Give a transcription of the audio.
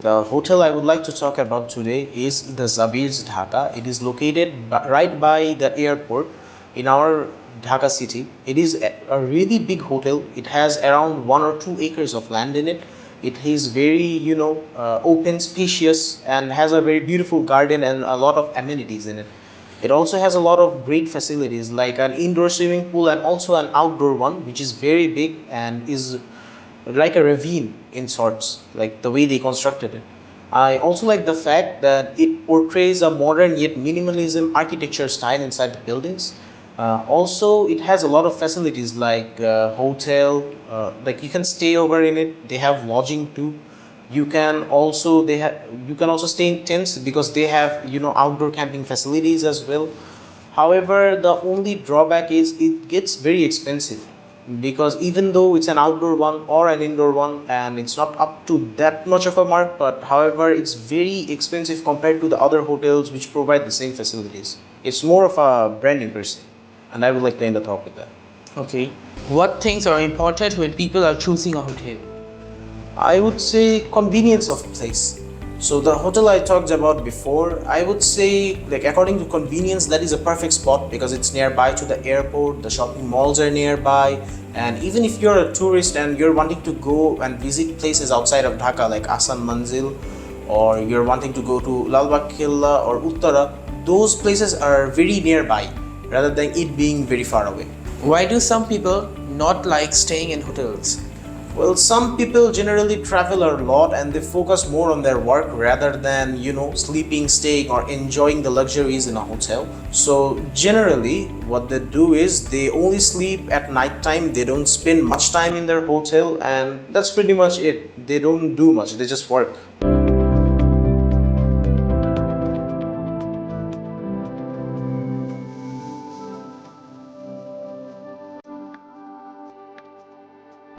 The hotel I would like to talk about today is the Zabir's Dhaka. It is located right by the airport in our Dhaka city. It is a really big hotel. It has around 1 or 2 acres of land in it. It is very, open, spacious, and has a very beautiful garden and a lot of amenities in it. It also has a lot of great facilities like an indoor swimming pool and also an outdoor one, which is very big and is like a ravine in sorts, like the way they constructed it. I also like the fact that it portrays a modern yet minimalism architecture style inside the buildings. Also, it has a lot of facilities like hotel, like you can stay over in it. They have lodging too. You can also stay in tents because they have outdoor camping facilities as well. However, the only drawback is it gets very expensive because even though it's an outdoor one or an indoor one and it's not up to that much of a mark, but however, it's very expensive compared to the other hotels which provide the same facilities. It's more of a branding per se, and I would like to end the talk with that. Okay. What things are important when people are choosing a hotel? I would say convenience of place. So the hotel I talked about before, I would say like according to convenience, that is a perfect spot because it's nearby to the airport, the shopping malls are nearby, and even if you're a tourist and you're wanting to go and visit places outside of Dhaka like Asan Manzil, or you're wanting to go to Lalmatia or Uttara, those places are very nearby rather than it being very far away. Why do some people not like staying in hotels? Well, some people generally travel a lot and they focus more on their work rather than, sleeping, staying, or enjoying the luxuries in a hotel. So, generally, what they do is they only sleep at night time, they don't spend much time in their hotel, and that's pretty much it. They don't do much, they just work.